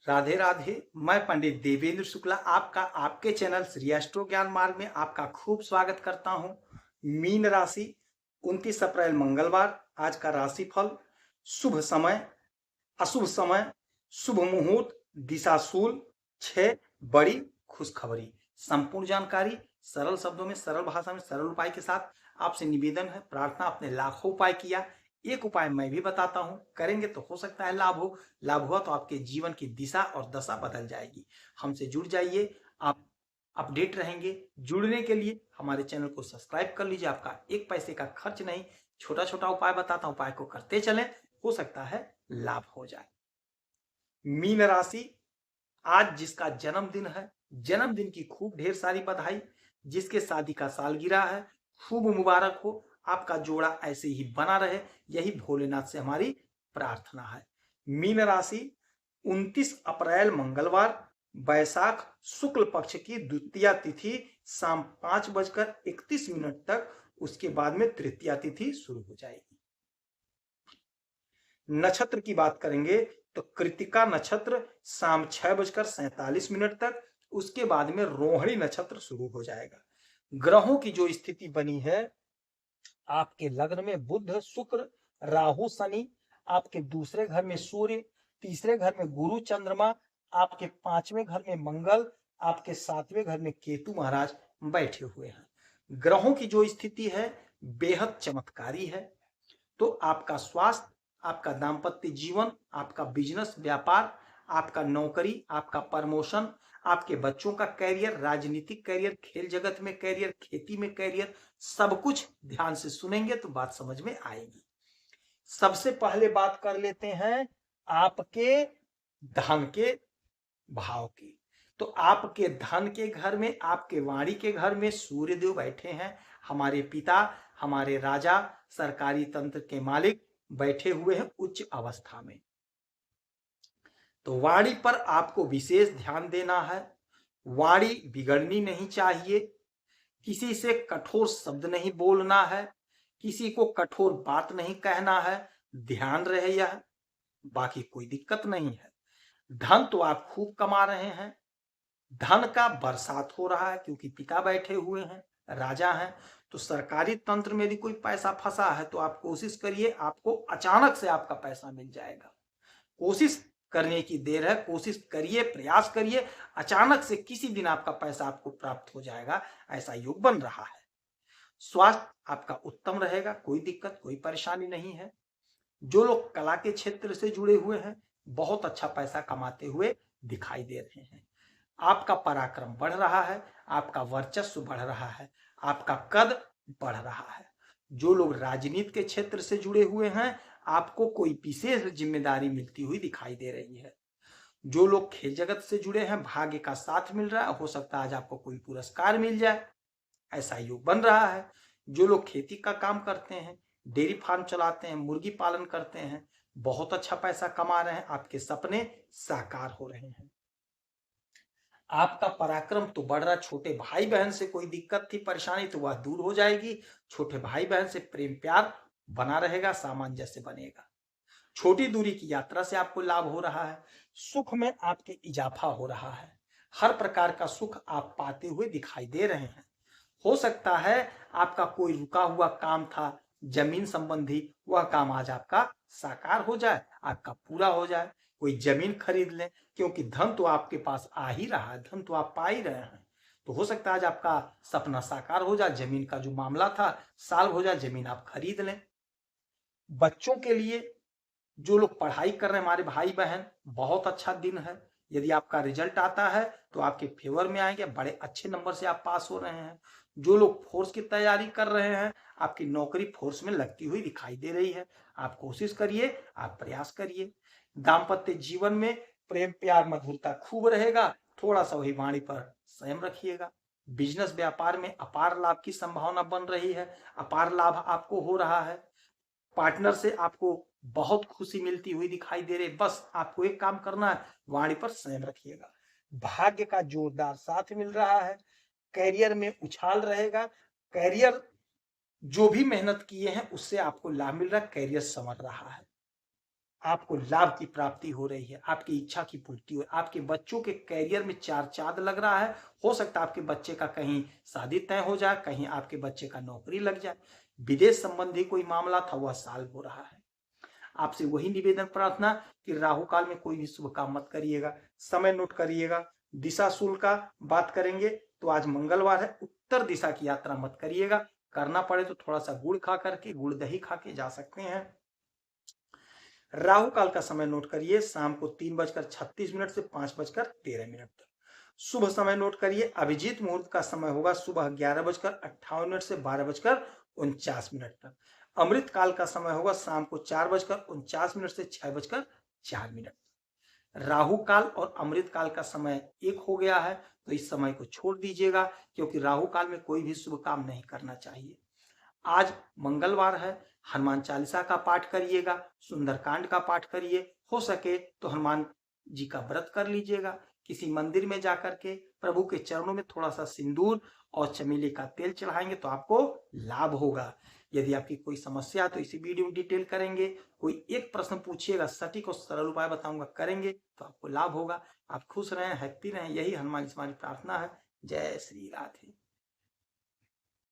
राधे राधे। मैं पंडित देवेंद्र शुक्ला आपका आपके चैनल श्री एस्ट्रो ज्ञान मार्ग में आपका खूब स्वागत करता हूं। मीन राशि 29 अप्रैल मंगलवार। आज का राशिफल। शुभ समय, अशुभ समय, शुभ मुहूर्त, दिशाशूल, 6 बड़ी खुशखबरी। संपूर्ण जानकारी सरल शब्दों में, सरल भाषा में, सरल उपाय के साथ आपसे निवेदन है, प्रार्थना। आपने लाखों उपाय किया, एक उपाय मैं भी बताता हूं, करेंगे तो हो सकता है लाभ हो। लाभ हुआ तो आपके जीवन की दिशा और दशा बदल जाएगी। हमसे जुड़ जाइए, आप अपडेट रहेंगे। जुड़ने के लिए हमारे चैनल को सब्सक्राइब कर लीजिए। आपका एक पैसे का खर्च नहीं, छोटा छोटा उपाय बताता हूं, उपाय को करते चलें, हो सकता है लाभ हो जाए। मीन राशि, आज जिसका जन्मदिन है, जन्मदिन की खूब ढेर सारी बधाई। जिसके शादी का सालगिरह है, खूब मुबारक हो। आपका जोड़ा ऐसे ही बना रहे, यही भोलेनाथ से हमारी प्रार्थना है। मीन राशि 29 अप्रैल मंगलवार, बैसाख शुक्ल पक्ष की द्वितीया तिथि शाम 5:31 तक, उसके बाद में तृतीया तिथि शुरू हो जाएगी। नक्षत्र की बात करेंगे तो कृतिका नक्षत्र शाम 6:47 तक, उसके बाद में रोहिणी नक्षत्र शुरू हो जाएगा। ग्रहों की जो स्थिति बनी है, आपके लग्न में बुध शुक्र राहु शनि, आपके दूसरे घर में सूर्य, तीसरे घर में गुरु चंद्रमा, आपके पांचवें घर में मंगल, आपके सातवें घर में केतु महाराज बैठे हुए हैं। ग्रहों की जो स्थिति है बेहद चमत्कारी है। तो आपका स्वास्थ्य, आपका दाम्पत्य जीवन, आपका बिजनेस व्यापार, आपका नौकरी, आपका प्रमोशन, आपके बच्चों का कैरियर, राजनीतिक कैरियर, खेल जगत में कैरियर, खेती में कैरियर, सब कुछ ध्यान से सुनेंगे तो बात समझ में आएगी। सबसे पहले बात कर लेते हैं आपके धन के भाव की। तो आपके धन के घर में, आपके वाणी के घर में सूर्यदेव बैठे हैं। हमारे पिता, हमारे राजा, सरकारी तंत्र के मालिक बैठे हुए हैं उच्च अवस्था में। तो वाणी पर आपको विशेष ध्यान देना है। वाणी बिगड़नी नहीं चाहिए। किसी से कठोर शब्द नहीं बोलना है, किसी को कठोर बात नहीं कहना है। ध्यान रहे यह, बाकी कोई दिक्कत नहीं है। धन तो आप खूब कमा रहे हैं, धन का बरसात हो रहा है, क्योंकि पिता बैठे हुए हैं, राजा हैं। तो सरकारी तंत्र में यदि कोई पैसा फंसा है तो आप कोशिश करिए, आपको अचानक से आपका पैसा मिल जाएगा। कोशिश करने की देर है, कोशिश करिए, प्रयास करिए, अचानक से किसी दिन आपका पैसा आपको प्राप्त हो जाएगा, ऐसा योग बन रहा है। स्वास्थ्य आपका उत्तम रहेगा, कोई दिक्कत कोई परेशानी नहीं है। जो लोग कला के क्षेत्र से जुड़े हुए हैं, बहुत अच्छा पैसा कमाते हुए दिखाई दे रहे हैं। आपका पराक्रम बढ़ रहा है, आपका वर्चस्व बढ़ रहा है, आपका कद बढ़ रहा है। जो लोग राजनीति के क्षेत्र से जुड़े हुए हैं, आपको कोई विशेष जिम्मेदारी मिलती हुई दिखाई दे रही है। जो लोग खेल जगत से जुड़े हैं, भाग्य का साथ मिल रहा है, हो सकता है आज आपको कोई पुरस्कार मिल जाए, ऐसा योग बन रहा है। जो लोग खेती का काम करते हैं, डेयरी फार्म चलाते हैं, मुर्गी पालन करते हैं, बहुत अच्छा पैसा कमा रहे हैं, आपके सपने साकार हो रहे हैं। आपका पराक्रम तो बढ़ रहा। छोटे भाई बहन से कोई दिक्कत थी, परेशानी, तो वह दूर हो जाएगी। छोटे भाई बहन से प्रेम प्यार बना रहेगा, सामंजस्य बनेगा। छोटी दूरी की यात्रा से आपको लाभ हो रहा है। सुख में आपके इजाफा हो रहा है। हर प्रकार का सुख आप पाते हुए दिखाई दे रहे हैं। हो सकता है आपका कोई रुका हुआ काम था जमीन संबंधी, वह काम आज आपका साकार हो जाए, आपका पूरा हो जाए। कोई जमीन खरीद लें, क्योंकि धन तो आपके पास आ ही रहा है, धन तो आप पा ही रहे हैं। तो हो सकता है आज आपका सपना साकार हो जाए, जमीन का जो मामला था सॉल्व हो जाए, जमीन आप खरीद लें। बच्चों के लिए, जो लोग पढ़ाई कर रहे हैं, हमारे भाई बहन, बहुत अच्छा दिन है। यदि आपका रिजल्ट आता है तो आपके फेवर में आएंगे, बड़े अच्छे नंबर से आप पास हो रहे हैं। जो लोग फोर्स की तैयारी कर रहे हैं, आपकी नौकरी फोर्स में लगती हुई दिखाई दे रही है। आप कोशिश करिए, आप प्रयास करिए। दाम्पत्य जीवन में प्रेम प्यार मधुरता खूब रहेगा, थोड़ा सा वही वाणी पर संयम रखिएगा। बिजनेस व्यापार में अपार लाभ की संभावना बन रही है, अपार लाभ आपको हो रहा है। पार्टनर से आपको बहुत खुशी मिलती हुई दिखाई दे रही है। बस आपको एक काम करना है, वाणी पर संयम रखिएगा। भाग्य का जोरदार साथ मिल रहा है। कैरियर में उछाल रहेगा। कैरियर जो भी मेहनत किए हैं उससे आपको लाभ मिल रहा है, कैरियर संवर रहा है। आपको लाभ की प्राप्ति हो रही है, आपकी इच्छा की पूर्ति हो, आपके बच्चों के कैरियर में चार चांद लग रहा है। हो सकता है आपके बच्चे का कहीं शादी तय हो जाए, कहीं आपके बच्चे का नौकरी लग जाए, विदेश संबंधी कोई मामला था वह सॉल्व हो रहा है। आपसे वही निवेदन प्रार्थना कि राहु काल में कोई भी शुभ काम मत करिएगा। समय नोट करिएगा। दिशा शूल का बात करेंगे तो आज मंगलवार है, उत्तर दिशा की यात्रा मत करिएगा। करना पड़े तो थोड़ा सा गुड़ खा करके, गुड़ दही खा के जा सकते हैं। राहु काल का समय नोट करिए, शाम को 3:36 से 5:13 तक। शुभ समय नोट करिए, अभिजीत मुहूर्त का समय होगा सुबह 11:58 से 12:49 तक। अमृत काल का समय होगा शाम को 4:49 से 6:04। राहु काल और अमृत काल का समय एक हो गया है, तो इस समय को छोड़ दीजिएगा, क्योंकि राहु काल में कोई भी शुभ काम नहीं करना चाहिए। आज मंगलवार है, हनुमान चालीसा का पाठ करिएगा, सुंदरकांड का पाठ करिए, हो सके तो हनुमान जी का व्रत कर लीजिएगा। किसी मंदिर में जाकर के प्रभु के चरणों में थोड़ा सा सिंदूर और चमेली का तेल चढ़ाएंगे तो आपको लाभ होगा। यदि आपकी कोई समस्या है तो इसी वीडियो में डिटेल करेंगे। कोई एक प्रश्न पूछिएगा, सटीक और सरल उपाय बताऊंगा, करेंगे तो आपको लाभ होगा। आप खुश रहें, हैप्पी रहें, यही हनुमान जी से हमारी प्रार्थना है। जय श्री राधे।